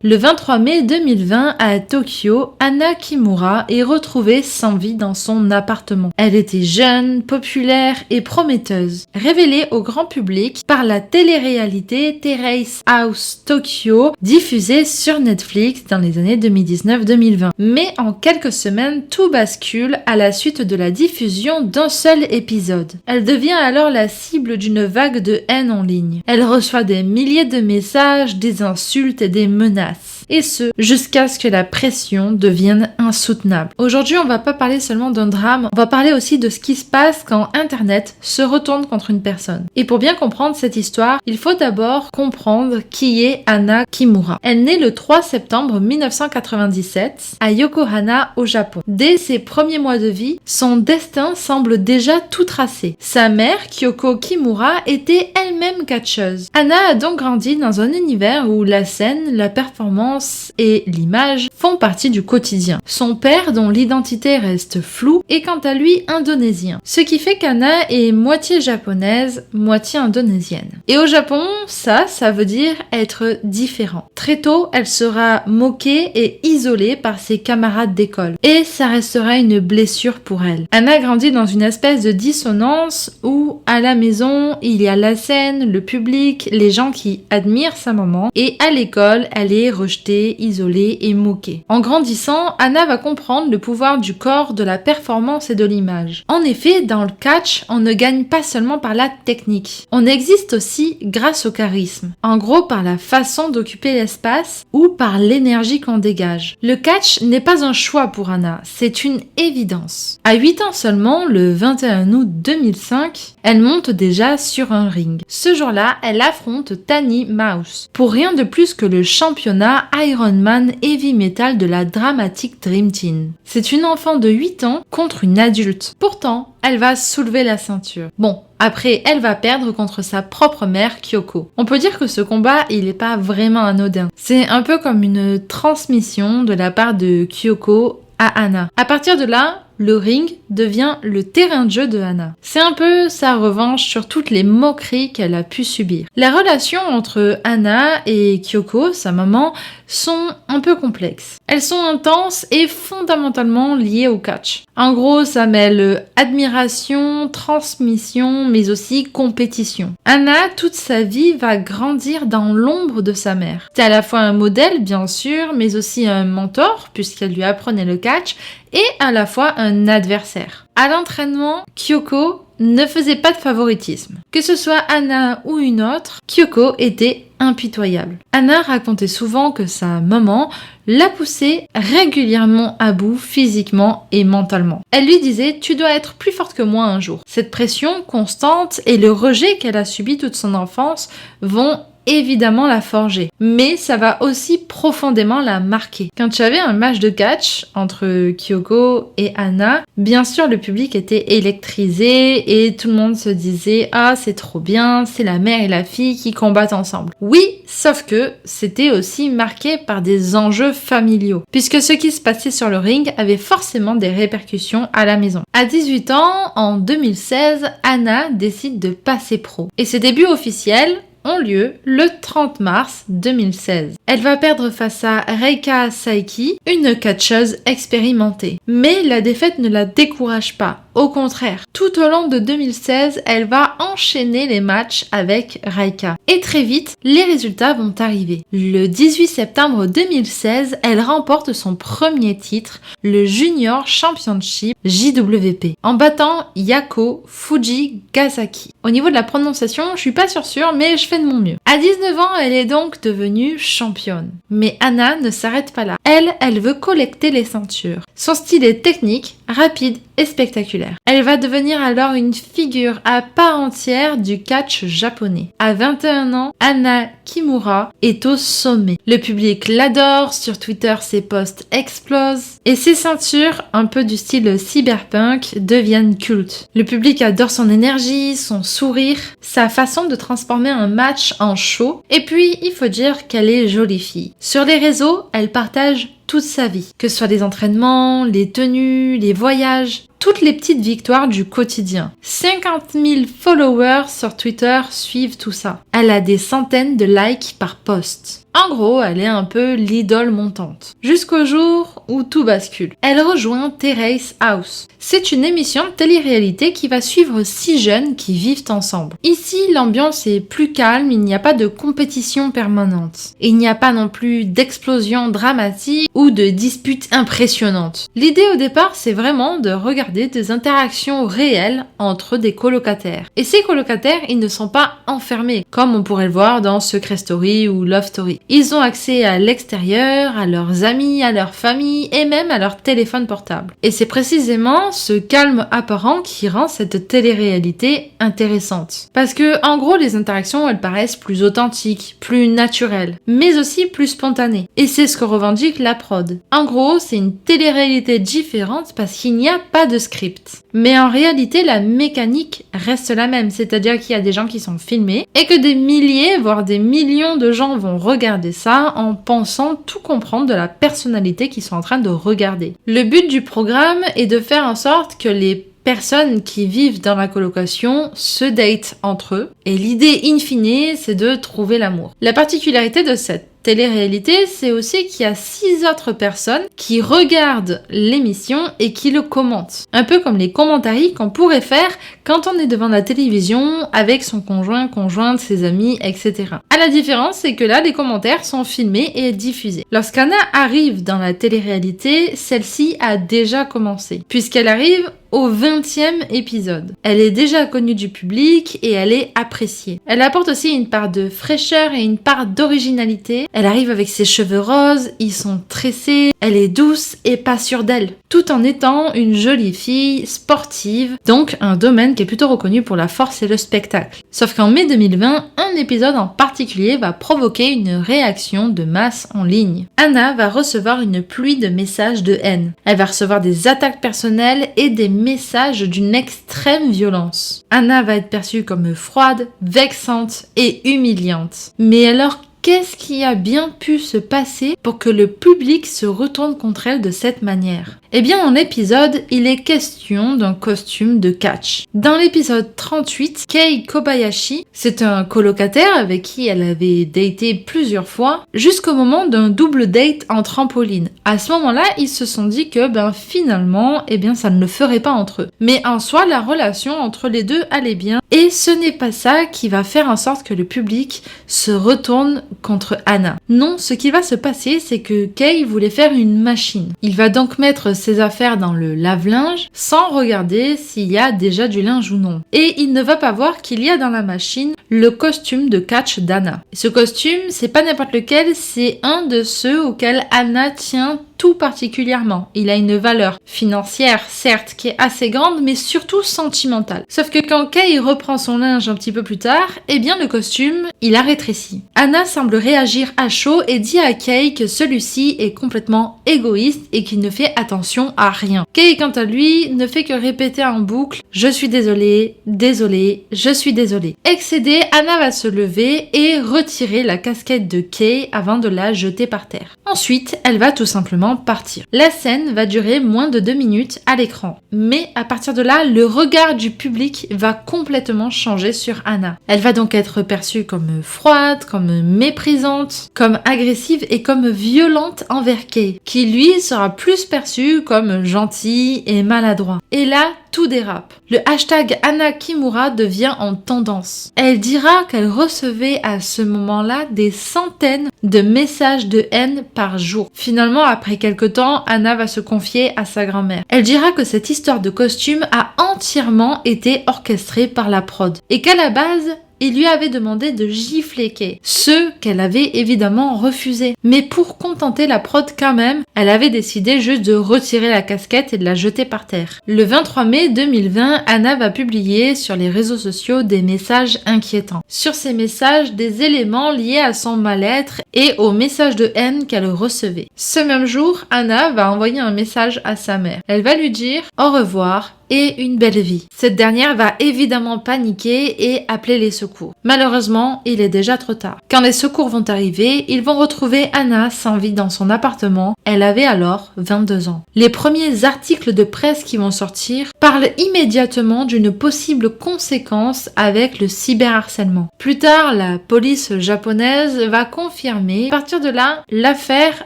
Le 23 mai 2020, à Tokyo, Hana Kimura est retrouvée sans vie dans son appartement. Elle était jeune, populaire et prometteuse. Révélée au grand public par la télé-réalité Terrace House Tokyo, diffusée sur Netflix dans les années 2019-2020. Mais en quelques semaines, tout bascule à la suite de la diffusion d'un seul épisode. Elle devient alors la cible d'une vague de haine en ligne. Elle reçoit des milliers de messages, des insultes et des menaces. Et ce, jusqu'à ce que la pression devienne insoutenable. Aujourd'hui, on va pas parler seulement d'un drame, on va parler aussi de ce qui se passe quand Internet se retourne contre une personne. Et pour bien comprendre cette histoire, il faut d'abord comprendre qui est Hana Kimura. Elle naît le 3 septembre 1997 à Yokohama au Japon. Dès ses premiers mois de vie, son destin semble déjà tout tracé. Sa mère, Kyoko Kimura, était elle-même catcheuse. Hana a donc grandi dans un univers où la scène, la performance et l'image font partie du quotidien. Son père, dont l'identité reste floue, est quant à lui indonésien. Ce qui fait qu'Hana est moitié japonaise, moitié indonésienne. Et au Japon, ça veut dire être différent. Très tôt, elle sera moquée et isolée par ses camarades d'école. Et ça restera une blessure pour elle. Hana grandit dans une espèce de dissonance où, à la maison, il y a la scène, le public, les gens qui admirent sa maman, et à l'école, elle est rejetée, isolée et moquée. En grandissant, Hana va comprendre le pouvoir du corps, de la performance et de l'image. En effet, dans le catch, on ne gagne pas seulement par la technique. On existe aussi grâce au charisme. En gros, par la façon d'occuper l'espace ou par l'énergie qu'on dégage. Le catch n'est pas un choix pour Hana, c'est une évidence. À 8 ans seulement, le 21 août 2005, elle monte déjà sur un ring. Ce jour-là, elle affronte Tani Mouse pour rien de plus que le championnat Ironman Heavy Metal de la Dramatic Dream Team. C'est une enfant de 8 ans contre une adulte. Pourtant, elle va soulever la ceinture. Bon, après, elle va perdre contre sa propre mère, Kyoko. On peut dire que ce combat, il est pas vraiment anodin. C'est un peu comme une transmission de la part de Kyoko à Hana. À partir de là, le ring devient le terrain de jeu de Hana. C'est un peu sa revanche sur toutes les moqueries qu'elle a pu subir. Les relations entre Hana et Kyoko, sa maman, sont un peu complexes. Elles sont intenses et fondamentalement liées au catch. En gros, ça mêle admiration, transmission, mais aussi compétition. Hana, toute sa vie, va grandir dans l'ombre de sa mère. C'est à la fois un modèle, bien sûr, mais aussi un mentor, puisqu'elle lui apprenait le catch, et à la fois un adversaire. À l'entraînement, Kyoko ne faisait pas de favoritisme. Que ce soit Hana ou une autre, Kyoko était impitoyable. Hana racontait souvent que sa maman la poussait régulièrement à bout physiquement et mentalement. Elle lui disait « Tu dois être plus forte que moi un jour ». Cette pression constante et le rejet qu'elle a subi toute son enfance vont évidemment la forger, mais ça va aussi profondément la marquer. Quand tu avais un match de catch entre Kyoko et Hana, bien sûr le public était électrisé et tout le monde se disait « Ah, c'est trop bien, c'est la mère et la fille qui combattent ensemble ». Oui, sauf que c'était aussi marqué par des enjeux familiaux, puisque ce qui se passait sur le ring avait forcément des répercussions à la maison. À 18 ans, en 2016, Hana décide de passer pro. Et ses débuts officiels ont lieu le 30 mars 2016. Elle va perdre face à Reika Saeki, une catcheuse expérimentée. Mais la défaite ne la décourage pas. Au contraire, tout au long de 2016, elle va enchaîner les matchs avec Reika. Et très vite, les résultats vont arriver. Le 18 septembre 2016, elle remporte son premier titre, le Junior Championship JWP, en battant Yako Fujigasaki. Au niveau de la prononciation, je suis pas sûre, mais je fais de mon mieux. À 19 ans, elle est donc devenue championne. Mais Hana ne s'arrête pas là. Elle veut collecter les ceintures. Son style est technique, rapide et spectaculaire. Elle va devenir alors une figure à part entière du catch japonais. À 21 ans, Hana Kimura est au sommet. Le public l'adore, sur Twitter ses posts explosent et ses ceintures, un peu du style cyberpunk, deviennent cultes. Le public adore son énergie, son sourire, sa façon de transformer un match en show, et puis il faut dire qu'elle est jolie fille. Sur les réseaux, elle partage toute sa vie, que ce soit les entraînements, les tenues, les voyages, toutes les petites victoires du quotidien. 50 000 followers sur Twitter suivent tout ça. Elle a des centaines de likes par post. En gros, elle est un peu l'idole montante. Jusqu'au jour où tout bascule. Elle rejoint Terrace House. C'est une émission de télé-réalité qui va suivre 6 jeunes qui vivent ensemble. Ici, l'ambiance est plus calme, il n'y a pas de compétition permanente. Et il n'y a pas non plus d'explosion dramatique ou de disputes impressionnantes. L'idée au départ, c'est vraiment de regarder des interactions réelles entre des colocataires. Et ces colocataires, ils ne sont pas enfermés, comme on pourrait le voir dans Secret Story ou Love Story. Ils ont accès à l'extérieur, à leurs amis, à leur famille et même à leur téléphone portable. Et c'est précisément ce calme apparent qui rend cette télé-réalité intéressante. Parce que, en gros, les interactions, elles paraissent plus authentiques, plus naturelles, mais aussi plus spontanées. Et c'est ce que revendique la prod. En gros, c'est une télé-réalité différente parce qu'il n'y a pas de script. Mais en réalité, la mécanique reste la même, c'est-à-dire qu'il y a des gens qui sont filmés et que des milliers, voire des millions de gens vont regarder ça en pensant tout comprendre de la personnalité qu'ils sont en train de regarder. Le but du programme est de faire en sorte que les personnes qui vivent dans la colocation se datent entre eux et l'idée in fine, c'est de trouver l'amour. La particularité de cette télé-réalité, c'est aussi qu'il y a 6 autres personnes qui regardent l'émission et qui le commentent. Un peu comme les commentaires qu'on pourrait faire quand on est devant la télévision avec son conjoint, conjointe, ses amis, etc. À la différence, c'est que là, les commentaires sont filmés et diffusés. Lorsqu'Anna arrive dans la télé-réalité, celle-ci a déjà commencé, puisqu'elle arrive au 20e épisode. Elle est déjà connue du public et elle est appréciée. Elle apporte aussi une part de fraîcheur et une part d'originalité. Elle arrive avec ses cheveux roses, ils sont tressés, elle est douce et pas sûre d'elle, tout en étant une jolie fille sportive, donc un domaine qui est plutôt reconnu pour la force et le spectacle. Sauf qu'en mai 2020, un épisode en particulier va provoquer une réaction de masse en ligne. Anna va recevoir une pluie de messages de haine. Elle va recevoir des attaques personnelles et des messages d'une extrême violence. Anna va être perçue comme froide, vexante et humiliante. Mais alors, qu'est-ce qui a bien pu se passer pour que le public se retourne contre elle de cette manière ? Eh bien, dans l'épisode, il est question d'un costume de catch. Dans l'épisode 38, Kei Kobayashi, c'est un colocataire avec qui elle avait daté plusieurs fois, jusqu'au moment d'un double date en trampoline. À ce moment-là, ils se sont dit que, finalement, ça ne le ferait pas entre eux. Mais en soi, la relation entre les deux allait bien, et ce n'est pas ça qui va faire en sorte que le public se retourne contre Anna. Non, ce qui va se passer, c'est que Kei voulait faire une machine. Il va donc mettre ses affaires dans le lave-linge sans regarder s'il y a déjà du linge ou non. Et il ne va pas voir qu'il y a dans la machine le costume de catch d'Anna. Ce costume, c'est pas n'importe lequel, c'est un de ceux auxquels Anna tient tout particulièrement. Il a une valeur financière, certes, qui est assez grande, mais surtout sentimentale. Sauf que quand Kei reprend son linge un petit peu plus tard, le costume, il a rétréci. Anna semble réagir à chaud et dit à Kei que celui-ci est complètement égoïste et qu'il ne fait attention à rien. Kei, quant à lui, ne fait que répéter en boucle « Je suis désolée, désolée, je suis désolée ». Excédée, Anna va se lever et retirer la casquette de Kei avant de la jeter par terre. Ensuite, elle va tout simplement partir. La scène va durer moins de 2 minutes à l'écran. Mais à partir de là, le regard du public va complètement changer sur Anna. Elle va donc être perçue comme froide, comme méprisante, comme agressive et comme violente envers Kei, qui lui sera plus perçu comme gentil et maladroit. Et là, tout dérape. Le hashtag Anna Kimura devient en tendance. Elle dira qu'elle recevait à ce moment-là des centaines de messages de haine par jour. Finalement, après quelque temps, Anna va se confier à sa grand-mère. Elle dira que cette histoire de costume a entièrement été orchestrée par la prod et qu'à la base, il lui avait demandé de gifler Kei, ce qu'elle avait évidemment refusé. Mais pour contenter la prod quand même, elle avait décidé juste de retirer la casquette et de la jeter par terre. Le 23 mai 2020, Anna va publier sur les réseaux sociaux des messages inquiétants. Sur ces messages, des éléments liés à son mal-être et aux messages de haine qu'elle recevait. Ce même jour, Anna va envoyer un message à sa mère. Elle va lui dire « Au revoir ». et une belle vie. Cette dernière va évidemment paniquer et appeler les secours. Malheureusement, il est déjà trop tard. Quand les secours vont arriver, ils vont retrouver Anna sans vie dans son appartement. Elle avait alors 22 ans. Les premiers articles de presse qui vont sortir parlent immédiatement d'une possible conséquence avec le cyberharcèlement. Plus tard, la police japonaise va confirmer. À partir de là, l'affaire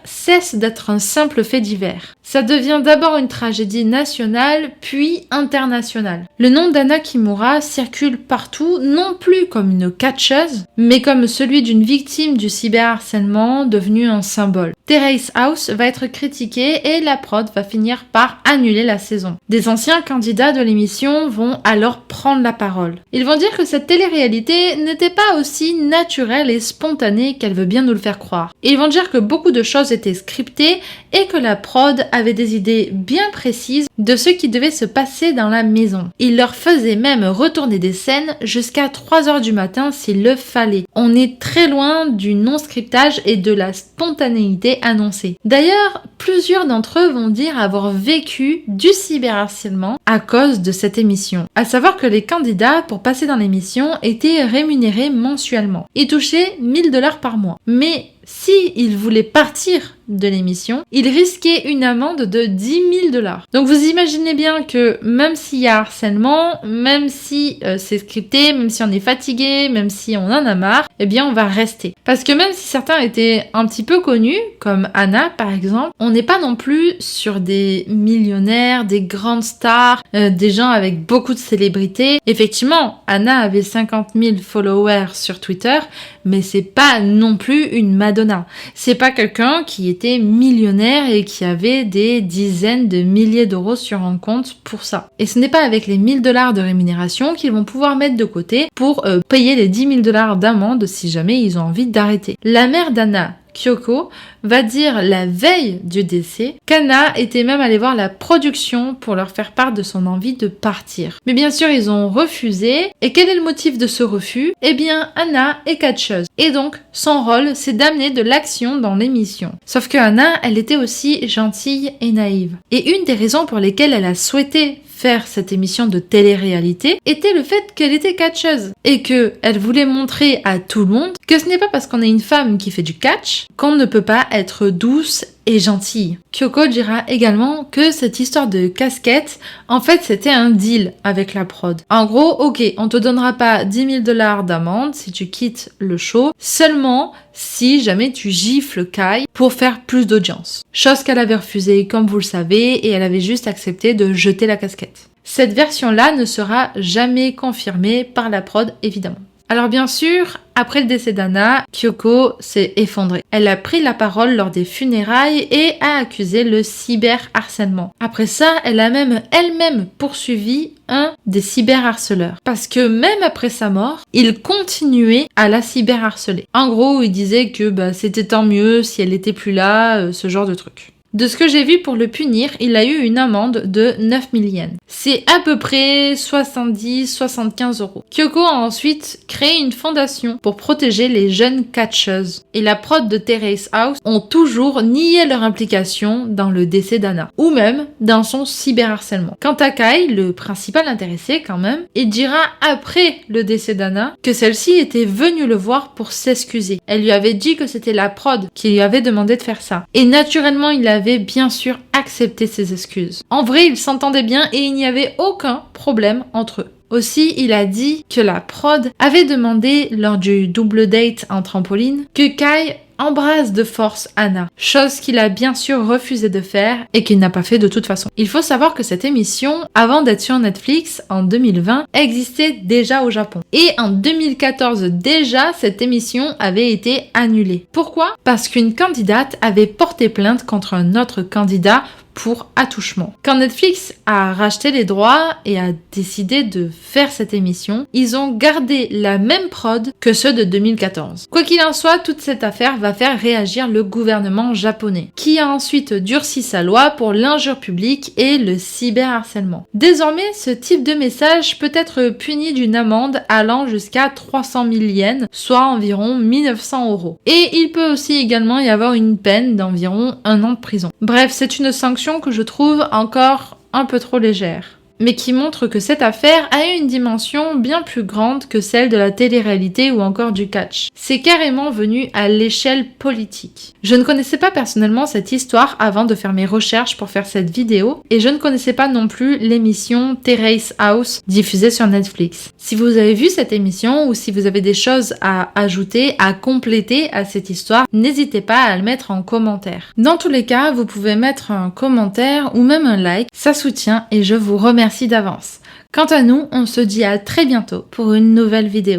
cesse d'être un simple fait divers. Ça devient d'abord une tragédie nationale, puis internationale. Le nom d'Anna Kimura circule partout, non plus comme une catcheuse, mais comme celui d'une victime du cyberharcèlement devenue un symbole. Terrace House va être critiquée et la prod va finir par annuler la saison. Des anciens candidats de l'émission vont alors prendre la parole. Ils vont dire que cette télé-réalité n'était pas aussi naturelle et spontanée qu'elle veut bien nous le faire croire. Ils vont dire que beaucoup de choses étaient scriptées et que la prod avait des idées bien précises de ce qui devait se passer dans la maison. Ils leur faisaient même retourner des scènes jusqu'à 3h du matin s'il le fallait. On est très loin du non-scriptage et de la spontanéité annoncée. D'ailleurs, plusieurs d'entre eux vont dire avoir vécu du cyberharcèlement à cause de cette émission. À savoir que les candidats pour passer dans l'émission étaient rémunérés mensuellement. Ils touchaient 1000$ par mois. Mais s'ils voulaient partir de l'émission, ils risquaient une amende de 10 000 $. Donc vous imaginez bien que même s'il y a harcèlement, même si c'est scripté, même si on est fatigué, même si on en a marre, eh bien on va rester. Parce que même si certains étaient un petit peu connus, comme Anna par exemple, on n'est pas non plus sur des millionnaires, des grandes stars, des gens avec beaucoup de célébrités. Effectivement, Anna avait 50 000 followers sur Twitter, mais c'est pas non plus une Madonna. C'est pas quelqu'un qui était millionnaire et qui avait des dizaines de milliers d'euros sur un compte pour ça. Et ce n'est pas avec les 1000$ de rémunération qu'ils vont pouvoir mettre de côté pour payer les 10 000$ d'amende si jamais ils ont envie d'arrêter. La mère d'Anna, Kyoko, va dire la veille du décès qu'Anna était même allée voir la production pour leur faire part de son envie de partir. Mais bien sûr, ils ont refusé. Et quel est le motif de ce refus ? Eh bien, Anna est catcheuse. Et donc, son rôle, c'est d'amener de l'action dans l'émission. Sauf que Anna, elle était aussi gentille et naïve. Et une des raisons pour lesquelles elle a souhaité faire cette émission de télé-réalité était le fait qu'elle était catcheuse et que elle voulait montrer à tout le monde que ce n'est pas parce qu'on est une femme qui fait du catch qu'on ne peut pas être douce et gentille. Kyoko dira également que cette histoire de casquette, en fait, c'était un deal avec la prod. En gros, ok, on te donnera pas 10 000$ d'amende si tu quittes le show, seulement si jamais tu gifles Kai pour faire plus d'audience. Chose qu'elle avait refusée, comme vous le savez, et elle avait juste accepté de jeter la casquette. Cette version-là ne sera jamais confirmée par la prod, évidemment. Alors bien sûr, après le décès d'Anna, Kyoko s'est effondrée. Elle a pris la parole lors des funérailles et a accusé le cyberharcèlement. Après ça, elle a même elle-même poursuivi un des cyberharceleurs. Parce que même après sa mort, il continuait à la cyberharceler. En gros, il disait que c'était tant mieux si elle était plus là, ce genre de truc. De ce que j'ai vu pour le punir, il a eu une amende de 9 000 yens. C'est à peu près 70-75 €. Kyoko a ensuite créé une fondation pour protéger les jeunes catcheuses. Et la prod de Terrace House ont toujours nié leur implication dans le décès d'Anna, ou même dans son cyberharcèlement. Quant à Kai, le principal intéressé quand même, il dira après le décès d'Anna que celle-ci était venue le voir pour s'excuser. Elle lui avait dit que c'était la prod qui lui avait demandé de faire ça. Et naturellement, il avait bien sûr accepté ses excuses. En vrai, ils s'entendaient bien et il n'y avait aucun problème entre eux. Aussi, il a dit que la prod avait demandé lors du double date en trampoline que Kai embrasse de force Anna, chose qu'il a bien sûr refusé de faire et qu'il n'a pas fait de toute façon. Il faut savoir que cette émission, avant d'être sur Netflix en 2020, existait déjà au Japon. Et en 2014 déjà, cette émission avait été annulée. Pourquoi ? Parce qu'une candidate avait porté plainte contre un autre candidat pour attouchement. Quand Netflix a racheté les droits et a décidé de faire cette émission, ils ont gardé la même prod que ceux de 2014. Quoi qu'il en soit, toute cette affaire va faire réagir le gouvernement japonais, qui a ensuite durci sa loi pour l'injure publique et le cyberharcèlement. Désormais, ce type de message peut être puni d'une amende allant jusqu'à 300 000 yens, soit environ 1 900 €. Et il peut aussi également y avoir une peine d'environ 1 an de prison. Bref, c'est une sanction que je trouve encore un peu trop légère. mais qui montre que cette affaire a une dimension bien plus grande que celle de la télé-réalité ou encore du catch. C'est carrément venu à l'échelle politique. Je ne connaissais pas personnellement cette histoire avant de faire mes recherches pour faire cette vidéo, et je ne connaissais pas non plus l'émission Terrace House diffusée sur Netflix. Si vous avez vu cette émission ou si vous avez des choses à ajouter, à compléter à cette histoire, n'hésitez pas à le mettre en commentaire. Dans tous les cas, vous pouvez mettre un commentaire ou même un like, ça soutient et je vous remercie d'avance. Quant à nous, on se dit à très bientôt pour une nouvelle vidéo.